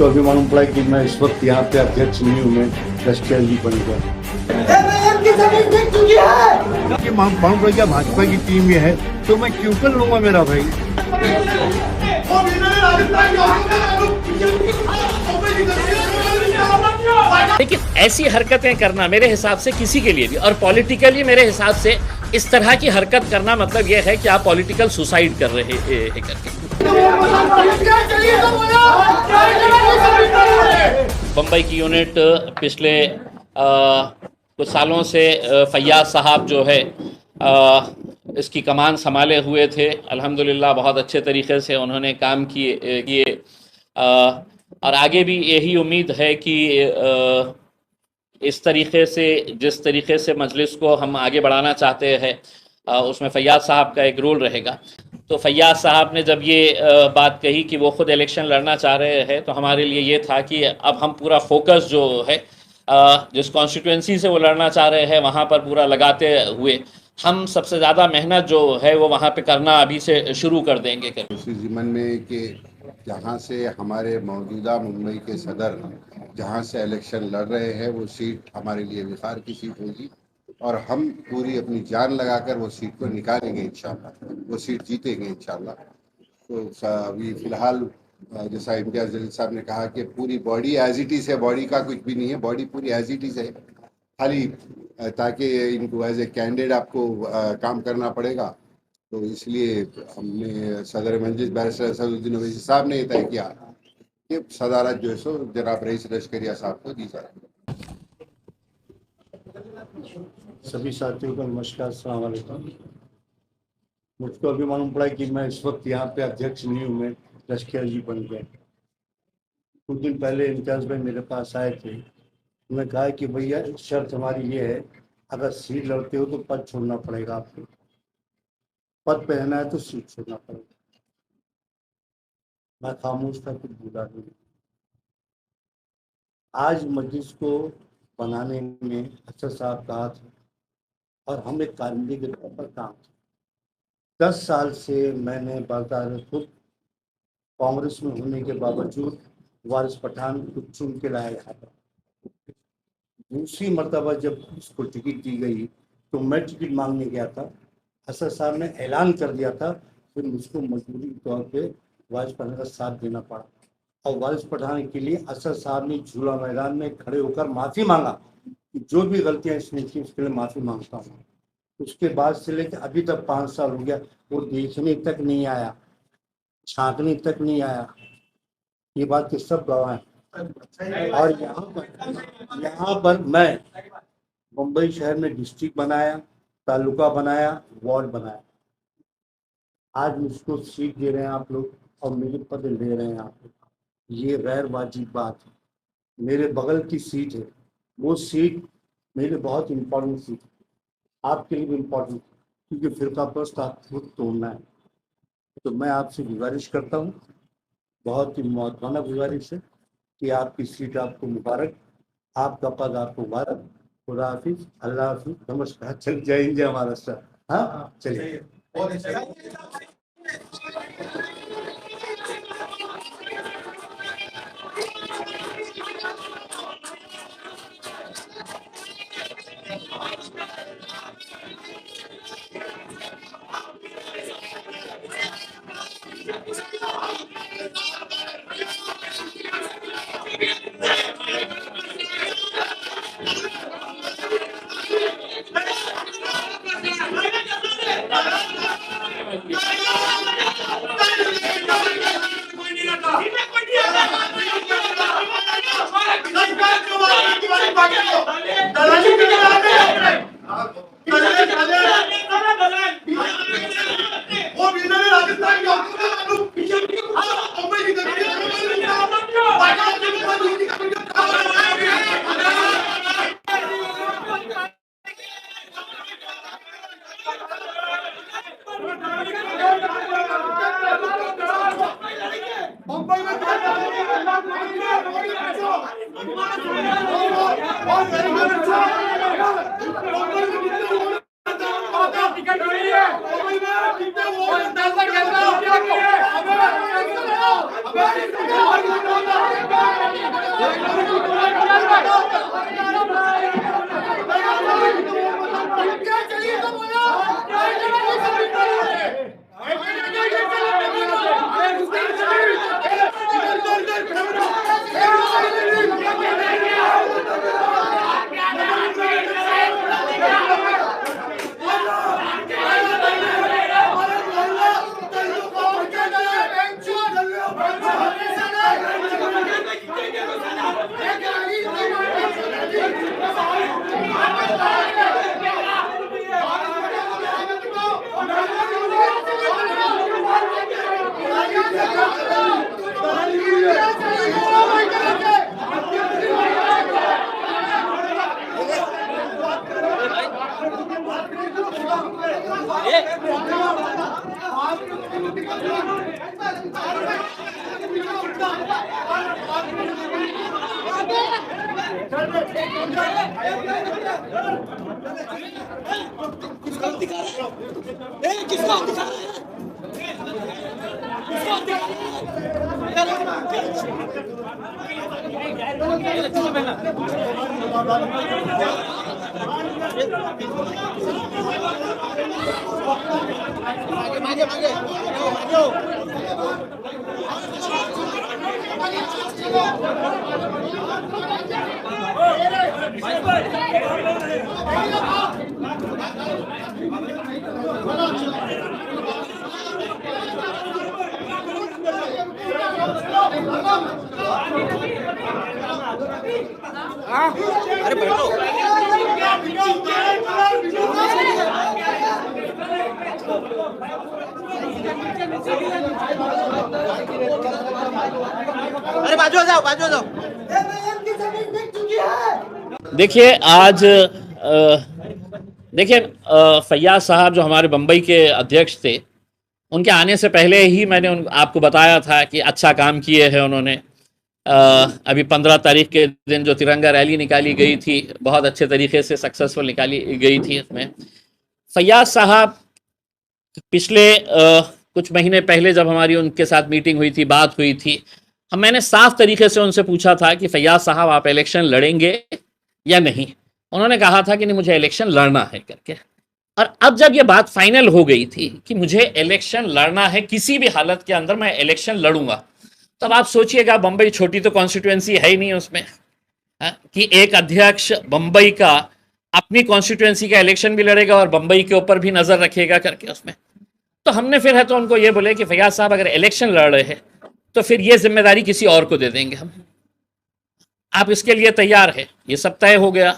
मुझको अभी मालूम पड़ा कि मैं इस वक्त यहाँ पे अध्यक्ष नहीं हूँ, मैं ट्रस्टी जी बन गया। मालूम पड़ा क्या भाजपा की टीम ये है तो मैं क्यों कर लूंगा मेरा भाई। लेकिन ऐसी हरकतें करना मेरे हिसाब से किसी के लिए भी, और पॉलिटिकली मेरे हिसाब से इस तरह की हरकत करना मतलब यह है कि आप पॉलिटिकल सुसाइड कर रहे हैं करके। बम्बई की यूनिट पिछले कुछ सालों से फैयाज साहब जो है इसकी कमान संभाले हुए थे। अल्हम्दुलिल्लाह बहुत अच्छे तरीके से उन्होंने काम किए और आगे भी यही उम्मीद है कि इस तरीके से जिस तरीके से मजलिस को हम आगे बढ़ाना चाहते हैं उसमें फैयाज साहब का एक रोल रहेगा। तो फैयाज साहब ने जब ये बात कही कि वो ख़ुद इलेक्शन लड़ना चाह रहे हैं तो हमारे लिए ये था कि अब हम पूरा फोकस जो है जिस कॉन्स्टिट्यूंसी से वो लड़ना चाह रहे हैं वहाँ पर पूरा लगाते हुए हम सबसे ज़्यादा मेहनत जो है वो वहाँ पे करना अभी से शुरू कर देंगे। उसी ज़िम्मन में कि जहाँ से हमारे मौजूदा मुंबई के सदर जहाँ से इलेक्शन लड़ रहे हैं वो सीट हमारे लिए विखार की सीट होगी और हम पूरी अपनी जान लगाकर वो सीट को निकालेंगे इंशाल्लाह, वो सीट जीतेंगे इंशाल्लाह। तो अभी फ़िलहाल जैसा इम्तियाज़ जलील साहब ने कहा कि पूरी बॉडी एज इट इज़ है, बॉडी का कुछ भी नहीं है, बॉडी पूरी एज इट इज़ है, खाली ताकि इनको एज ए कैंडिडेट आपको काम करना पड़ेगा। तो इसलिए हमने सदर मजलिस बैरिस्टर असदुद्दीन ओवैसी साहब ने तय किया कि सदारत जो है सो जनाब रईस लश्करिया साहब को दी जाए। सभी साथियों को नमस्कार, अस्सलाम वालेकुम। मुझको अभी मालूम पड़ा कि मैं इस वक्त यहाँ पे अध्यक्ष नहीं हूँ, मैं ट्रस्टी जी बन गया। कुछ दिन पहले इम्तियाज़ भाई मेरे पास आए थे, उन्होंने कहा कि भैया शर्त हमारी ये है, अगर सीट लड़ते हो तो पद छोड़ना पड़ेगा आपको, पद पे रहना है तो सीट छोड़ना पड़ेगा। मैं खामोश था, कुछ बोला नहीं। आज मजलिस को बनाने में अफसर साहब का हाथ है और हम एक कारिंदे के तौर पर काम किया। 10 साल से मैंने बाकायदा खुद कांग्रेस में होने के बावजूद वारिस पठान को चुन के लाया गया था। दूसरी मरतबा जब उसको टिकट दी गई तो मैं टिकट मांगने गया था, असद साहब ने ऐलान कर दिया था, फिर मुझको मजबूरी के तौर पे वारिस पठान का साथ देना पड़ा और वारिस पठान के लिए असद साहब ने झूला मैदान में खड़े होकर माफ़ी मांगा कि जो भी गलतियाँ इसने की उसके लिए माफ़ी मांगता हूँ। उसके बाद से लेकर अभी तक 5 साल हो गया, वो देखने तक नहीं आया, छांकने तक नहीं आया। ये बात के सब गवाह हैं। और यहाँ पर मैं मुंबई शहर में डिस्ट्रिक्ट बनाया, तालुका बनाया, वार्ड बनाया। आज मुझको सीट दे रहे हैं आप लोग और मेरे पद ले रहे हैं आप लोग, ये गैर वाजिब बात है। मेरे बगल की सीट है, वो सीट मेरे बहुत इम्पोर्टेंट सीट है, आपके लिए भी इम्पोर्टेंट, क्योंकि फिरका प्रस्त आप खुद तोड़ना है। तो मैं आपसे गुजारिश करता हूँ, बहुत ही मौजूदा गुजारिश है कि आपकी सीट आपको मुबारक, आपका पद आपको मुबारक। खुदा हाफिज, अल्लाह हाफिज, नमस्कार। चल जय हिंद, जय महाराष्ट्र। हाँ चलिए। टिकट अरे बैठो। अरे बाजू आ जाओ, बाजू आ जाओ। देखिए आज देखिए फैयाज साहब जो हमारे बम्बई के अध्यक्ष थे, उनके आने से पहले ही मैंने आपको बताया था कि अच्छा काम किए हैं उन्होंने। अभी 15 तारीख के दिन जो तिरंगा रैली निकाली गई थी, बहुत अच्छे तरीके से सक्सेसफुल निकाली गई थी। उसमें फैयाज साहब पिछले कुछ महीने पहले जब हमारी उनके साथ मीटिंग हुई थी, बात हुई थी, मैंने साफ तरीके से उनसे पूछा था कि फैयाज साहब आप इलेक्शन लड़ेंगे या नहीं। उन्होंने कहा था कि नहीं, मुझे इलेक्शन लड़ना है करके। और अब जब ये बात फाइनल हो गई थी कि मुझे इलेक्शन लड़ना है, किसी भी हालत के अंदर मैं इलेक्शन लड़ूंगा, तब आप सोचिएगा, बम्बई छोटी तो कॉन्स्टिट्यूएंसी है ही नहीं उसमें, कि एक अध्यक्ष बम्बई का अपनी कॉन्स्टिट्यूएंसी का इलेक्शन भी लड़ेगा और बम्बई के ऊपर भी नजर रखेगा करके उसमें। तो हमने फिर है तो उनको ये बोले कि फैयाज साहब अगर इलेक्शन लड़ रहे हैं तो फिर ये जिम्मेदारी किसी और को दे देंगे हम, आप इसके लिए तैयार है। ये सब तय हो गया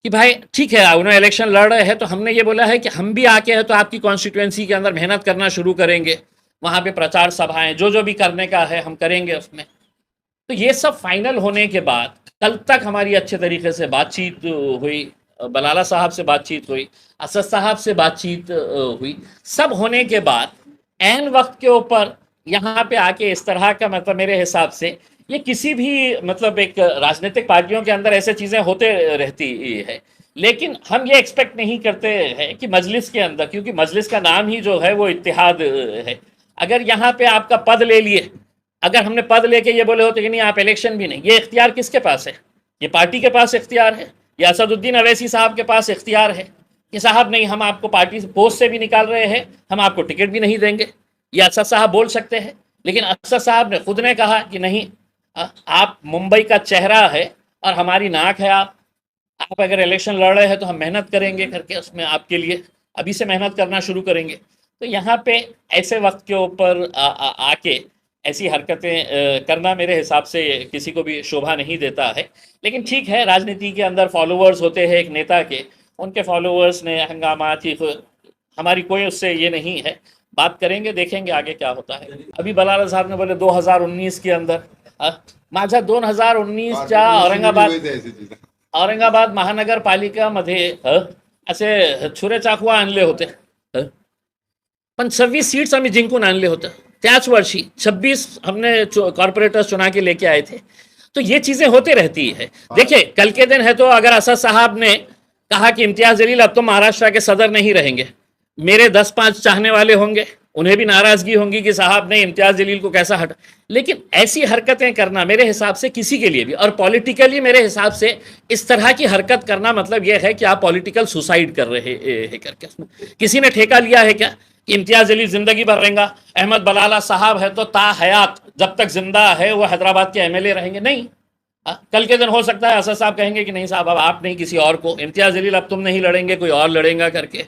कि भाई ठीक है, उन्होंने इलेक्शन लड़ रहे हैं, तो हमने ये बोला है कि हम भी आके है तो आपकी कॉन्स्टिट्यूएंसी के अंदर मेहनत करना शुरू करेंगे, वहाँ पे प्रचार सभाएं जो भी करने का है हम करेंगे उसमें। तो ये सब फाइनल होने के बाद कल तक हमारी अच्छे तरीके से बातचीत हुई, बलाला साहब से बातचीत हुई, असद साहब से बातचीत हुई। सब होने के बाद ऐन वक्त के ऊपर यहाँ पे आके इस तरह का, मतलब मेरे हिसाब से ये किसी भी मतलब एक राजनीतिक पार्टियों के अंदर ऐसे चीज़ें होते रहती है, लेकिन हम ये एक्सपेक्ट नहीं करते हैं कि मजलिस के अंदर, क्योंकि मजलिस का नाम ही जो है वो इत्तेहाद है, अगर यहाँ पे आपका पद ले लिए, अगर हमने पद लेके ये बोले होते कि नहीं आप इलेक्शन भी नहीं, ये इख्तियार किसके पास है? ये पार्टी के पास इख्तियार है, या असदुद्दीन अवैसी साहब के पास इख्तियार है कि साहब नहीं, हम आपको पार्टी पोस्ट से भी निकाल रहे हैं, हम आपको टिकट भी नहीं देंगे। ये असद साहब बोल सकते हैं, लेकिन असद साहब ने खुद ने कहा कि नहीं, आप मुंबई का चेहरा है और हमारी नाक है, आप अगर इलेक्शन लड़ रहे हैं तो हम मेहनत करेंगे करके उसमें आपके लिए अभी से मेहनत करना शुरू करेंगे। तो यहाँ पे ऐसे वक्त के ऊपर आके ऐसी हरकतें करना मेरे हिसाब से किसी को भी शोभा नहीं देता है। लेकिन ठीक है, राजनीति के अंदर फॉलोअर्स होते हैं एक नेता के, उनके फॉलोअर्स ने हंगामा थी, हमारी कोई उससे ये नहीं है, बात करेंगे, देखेंगे आगे क्या होता है। अभी बलाला साहब ने बोले 2019 के अंदर, माझ्या 2019च्या औरंगाबाद महानगरपालिकामध्ये असे छुरे चाकवा आणले होते, पण 26 सीट्स आम्ही जिंकून आणले होते त्याच वर्षी, 26 हमने कॉर्पोरेटर्स चुना के लेके आए थे। तो ये चीज़ें होती रहती है। देखिए कल के दिन है तो अगर असद साहब ने कहा कि इम्तियाज़ जलील अब तो महाराष्ट्र के सदर नहीं रहेंगे, मेरे 10-5 चाहने वाले होंगे, उन्हें भी नाराज़गी होंगी कि साहब ने इम्तियाज़ जलील को कैसा हटा। लेकिन ऐसी हरकतें करना मेरे हिसाब से किसी के लिए भी, और पॉलिटिकली मेरे हिसाब से इस तरह की हरकत करना मतलब यह है कि आप पॉलिटिकल सुसाइड कर रहे हैं करके। किसी ने ठेका लिया है क्या कि इम्तियाज़ जलील ज़िंदगी भर रहेगा, अहमद बलाला साहब है तो ता हयात जब तक जिंदा है वो हैदराबाद के एमएलए रहेंगे? नहीं। कल के दिन हो सकता है असद साहब कहेंगे कि नहीं साहब अब आप नहीं, किसी और को, इम्तियाज़ जलील अब तुम नहीं लड़ेंगे, कोई और लड़ेगा करके।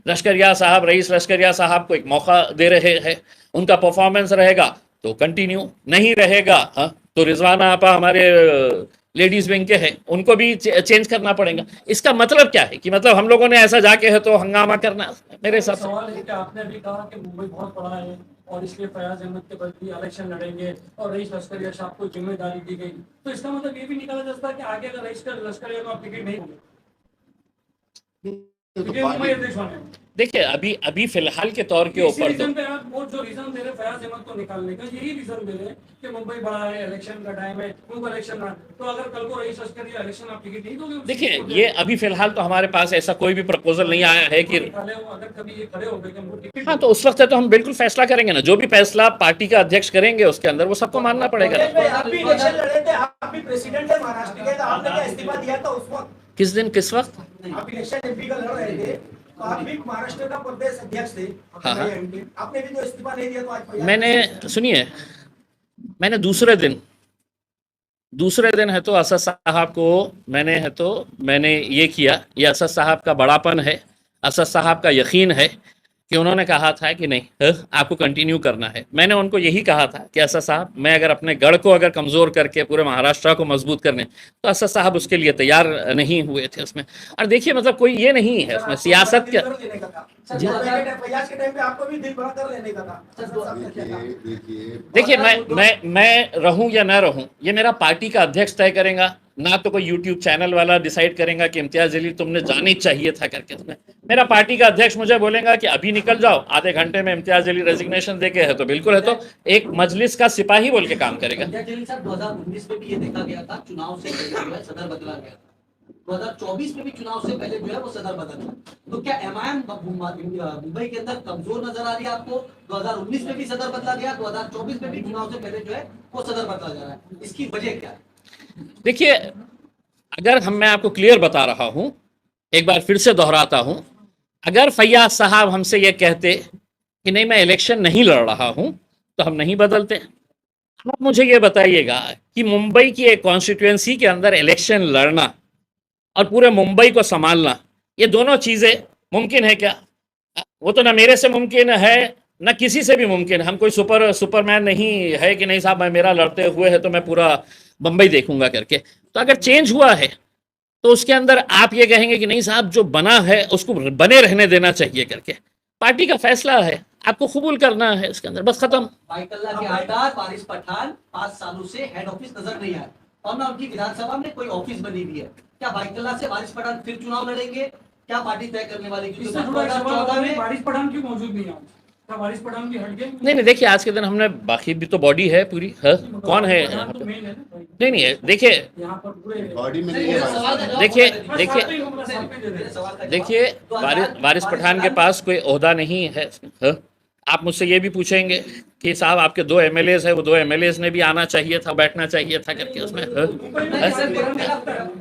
लश्करिया साहब, रईस लश्करिया साहब को एक मौका दे रहे हैं, उनका परफॉर्मेंस रहेगा तो कंटिन्यू, नहीं रहेगा तो रिजवाना आपा हमारे लेडीज विंग के हैं, उनको भी चेंज करना पड़ेगा। इसका मतलब क्या है कि मतलब हम लोगों ने ऐसा जाके है तो हंगामा करना, मेरे हिसाब से। सवाल है कि आपने भी कहा कि मुंबई बहुत बड़ा है और इसलिए फयाज अहमद के बाद भी इलेक्शन लड़ेंगे और रईस लश्करिया साहब को जिम्मेदारी दी गई, तो इसका मतलब ये भी निकाला जा सकता है कि आगे अगर रईस लश्करिया को आप टिकट नहीं होंगे। क्योंकि मुंबई अध्यक्ष बने हैं। देखिए अभी फिलहाल के तौर के इसी ऊपर तो रीजन पे आप वो जो रीजन दे रहे फयाज अहमद को निकालने का, यही रीजन दे रहे हैं कि मुंबई बड़ा है, इलेक्शन का टाइम है, उनको इलेक्शन ना, तो अगर कल को रईस लश्कर या इलेक्शन आप टिकट नहीं दोगे उस देखिए चीज़ को ये अभी फिलहाल तो हमारे पास ऐसा कोई भी प्रपोजल नहीं आया है कि निकाले हो, अगर कभी ये खड़े हो गए कि हमको टिकट हाँ, तो उस वक्त तो हम बिल्कुल फैसला करेंगे ना, जो भी फैसला पार्टी का अध्यक्ष करेंगे उसके अंदर वो सबको मानना पड़ेगा ना। आप भी इलेक्शन लड़े थे, आप भी प्रेसिडेंट थे महाराष्ट्र के, तो आपने क्या इस्तीफा दिया था उस वक्त? किस दिन किस वक्त? आप इलेक्शन एमपी का लड़ रहे थे, तो आप भी महाराष्ट्र का प्रदेश अध्यक्ष थे, हाँ, हाँ। आपने भी तो इस्तीफा नहीं दिया, तो आज मैंने सुनिए, मैंने दूसरे दिन है तो असद साहब को मैंने ये किया, ये असद साहब का बड़ापन है, असद साहब का यकीन है कि उन्होंने कहा था कि नहीं आपको कंटिन्यू करना है। मैंने उनको यही कहा था कि असद साहब, मैं अगर अपने गढ़ को अगर कमज़ोर करके पूरे महाराष्ट्र को मजबूत करने, तो असद साहब उसके लिए तैयार नहीं हुए थे उसमें। और देखिए मतलब कोई ये नहीं है उसमें सियासत के फैयाज के टाइम पे आपको भी दिल बड़ा कर लेने का था। देखिए मैं रहूं या ना रहूं ये मेरा पार्टी का अध्यक्ष तय करेगा, ना तो कोई यूट्यूब चैनल वाला डिसाइड करेगा कि इम्तियाज जलील तुमने जानी चाहिए था करके। उसमें मेरा पार्टी का अध्यक्ष मुझे बोलेगा कि अभी निकल जाओ, आधे घंटे में इम्तियाज जलील रेजिग्नेशन देके है तो बिल्कुल है, तो एक मजलिस का सिपाही बोल के काम करेगा। 2019 में भी ये देखा गया था, चुनाव से पहले जो है सदर बदला गया था। 2024 में भी चुनाव से पहले जो है वो सदर बदला। तो क्या एमआईएम मुंबई के अंदर कमजोर नजर आ रही है आपको? 2019 में भी सदर बदला गया, 2024 में भी चुनाव से पहले जो है वो सदर बदला जा रहा है, इसकी वजह क्या है? देखिए अगर मैं आपको क्लियर बता रहा हूं, एक बार फिर से दोहराता हूं, अगर फैयाज साहब हमसे ये कहते कि नहीं मैं इलेक्शन नहीं लड़ रहा हूं तो हम नहीं बदलते। आप मुझे ये बताइएगा कि मुंबई की एक कॉन्स्टिट्यूएंसी के अंदर इलेक्शन लड़ना और पूरे मुंबई को संभालना, ये दोनों चीज़ें मुमकिन है क्या? वो तो ना मेरे से मुमकिन है ना किसी से भी मुमकिन है। हम कोई सुपरमैन नहीं है कि नहीं साहब मैं मेरा लड़ते हुए है तो मैं पूरा बम्बई देखूंगा करके। तो अगर चेंज हुआ है तो उसके अंदर आप ये कहेंगे कि नहीं साहब जो बना है उसको बने रहने देना चाहिए करके। पार्टी का फैसला है, आपको कबूल करना है इसके अंदर, बस खत्म। बाइकल्ला के आधार वारिस पठान 5 सालों से हेड ऑफिस नजर नहीं आया और ना उनकी विधानसभा में कोई ऑफिस बनी हुई है। क्या बाइकल्ला से वारिस पठान फिर चुनाव लड़ेंगे? क्या पार्टी तय करने वाली? इससे जुड़ा एक सवाल है, वारिस पठान क्यों मौजूद नहीं है? क्या वारिस पठान भी हट गए? नहीं देखिए आज के दिन हमने बाकी भी तो बॉडी है पूरी है, कौन है यहाँ पे? नहीं है। देखिए यहाँ पर पूरे बॉडी में नहीं है। देखिए वारिस पठान के पास कोई ओहदा नहीं है हाँ? आप मुझसे ये भी पूछेंगे कि साहब आपके 2 एमएलएज है, वो 2 एमएलएज ने भी आना चाहिए था, बैठना चाहिए था करके उसमें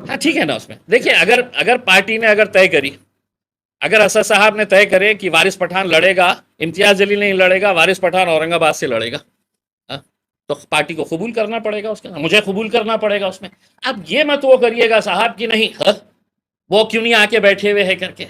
हाँ ठीक है ना। उसमें देखिए अगर पार्टी ने अगर तय करी, अगर असद साहब ने तय करे कि वारिस पठान लड़ेगा, इम्तियाज जलील नहीं लड़ेगा, वारिस पठान औरंगाबाद से लड़ेगा, तो पार्टी को कबूल करना पड़ेगा उसके, मुझे कबूल करना पड़ेगा उसमें। अब ये मत वो करिएगा साहब कि नहीं वो क्यों नहीं आके बैठे हुए है करके,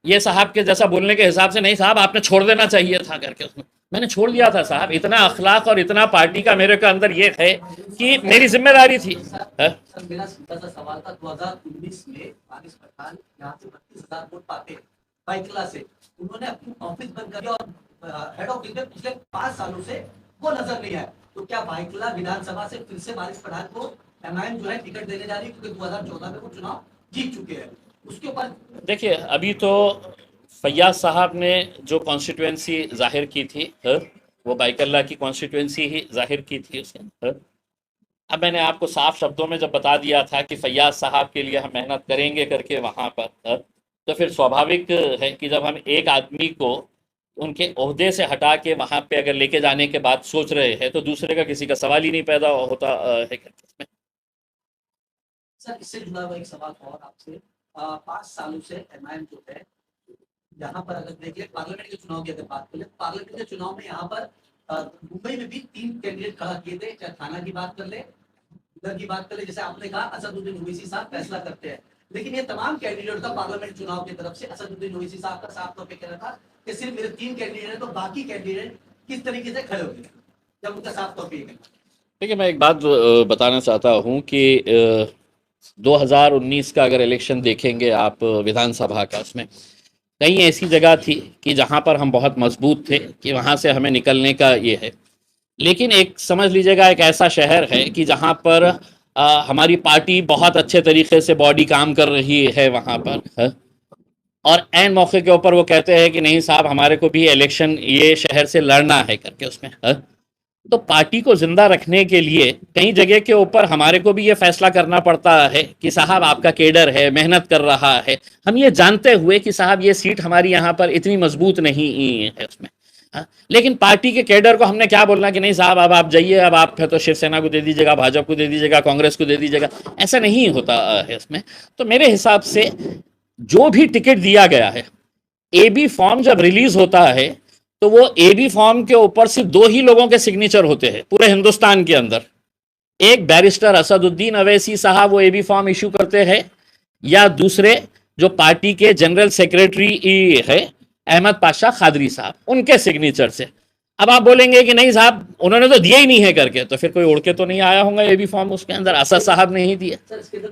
ये साहब के जैसा बोलने के हिसाब से नहीं साहब आपने छोड़ देना चाहिए था करके। उसमें मैंने छोड़ दिया था साहब, इतना अखलाक और इतना पार्टी का मेरे के अंदर ये है कि मेरी जिम्मेदारी थी। सर मेरा सीधा सा सवाल था, 2019 में वारिस पठान यहाँ से 32,000 वोट पाते हैं बाइकला से, उन्होंने अपनी ऑफिस बंद कर दिया और हेड ऑफिस में पिछले 5 सालों से वो नजर नहीं आया। तो क्या बाइकला विधानसभा से फिर से वारिस पठान को एमआईएम जो है टिकट देने जा रही है, क्योंकि 2014 में वो चुनाव जीत चुके हैं? उसके ऊपर देखिए अभी तो फैयाज साहब ने जो कॉन्स्टिट्यूएंसी जाहिर की थी वो बाइकल्ला की कॉन्स्टिट्यूएंसी ही जाहिर की थी उसके अंदर। अब मैंने आपको साफ शब्दों में जब बता दिया था कि फैयाज साहब के लिए हम मेहनत करेंगे करके वहाँ पर, तो फिर स्वाभाविक है कि जब हम एक आदमी को उनके ओहदे से हटा के वहाँ पे अगर लेके जाने के बाद सोच रहे हैं तो दूसरे का किसी का सवाल ही नहीं पैदा होता है। सर इससे जुड़ा हुआ एक सवाल और आपसे, 5 सालों से एमआईएम जो है यहाँ पर अगर देखिए पार्लियामेंट के चुनाव की अगर बात करें, पार्लियामेंट के चुनाव में यहाँ पर मुंबई में भी 3 कैंडिडेट खड़ा किए थे, चाहे थाना की बात कर ले, उधर की बात कर ले, जैसे आपने कहा असदुद्दीन ओवैसी साहब फैसला करते हैं, लेकिन ये तमाम कैंडिडेट था पार्लियामेंट चुनाव की तरफ से असदुद्दीन ओवैसी साहब का साफ तौर पर कहना था कि सिर्फ मेरे 3 कैंडिडेट है, तो बाकी कैंडिडेट किस तरीके से खड़े होंगे, जब उनका साफ तौर पर? देखिए मैं एक बात बताना चाहता हूँ कि 2019 का अगर इलेक्शन देखेंगे आप विधानसभा का, उसमें कई ऐसी जगह थी कि जहां पर हम बहुत मजबूत थे कि वहां से हमें निकलने का ये है, लेकिन एक समझ लीजिएगा एक ऐसा शहर है कि जहां पर हमारी पार्टी बहुत अच्छे तरीके से बॉडी काम कर रही है वहां पर और एन मौके के ऊपर वो कहते हैं कि नहीं साहब हमारे को भी इलेक्शन ये शहर से लड़ना है करके उसमें तो पार्टी को जिंदा रखने के लिए कई जगह के ऊपर हमारे को भी ये फैसला करना पड़ता है कि साहब आपका केडर है, मेहनत कर रहा है, हम ये जानते हुए कि साहब ये सीट हमारी यहाँ पर इतनी मजबूत नहीं है उसमें। लेकिन पार्टी के केडर को हमने क्या बोलना कि नहीं साहब अब आप जाइए, अब आप तो शिवसेना को दे दीजिएगा, भाजपा को दे दीजिएगा, कांग्रेस को दे दीजिएगा, ऐसा नहीं होता है इसमें। तो मेरे हिसाब से जो भी टिकट दिया गया है, AB फॉर्म जब रिलीज होता है तो वो AB फॉर्म के ऊपर सिर्फ 2 ही लोगों के सिग्नेचर होते हैं पूरे हिंदुस्तान के अंदर। एक बैरिस्टर असदुद्दीन अवैसी साहब वो AB फॉर्म इशू करते हैं, या दूसरे जो पार्टी के जनरल सेक्रेटरी है अहमद पाशा खादरी साहब, उनके सिग्नेचर से। अब आप बोलेंगे कि नहीं साहब उन्होंने तो दिया ही नहीं है करके, तो फिर कोई उड़ के तो नहीं आया होगा AB फॉर्म उसके अंदर, असद साहब ने ही दिया। सर इसके अंदर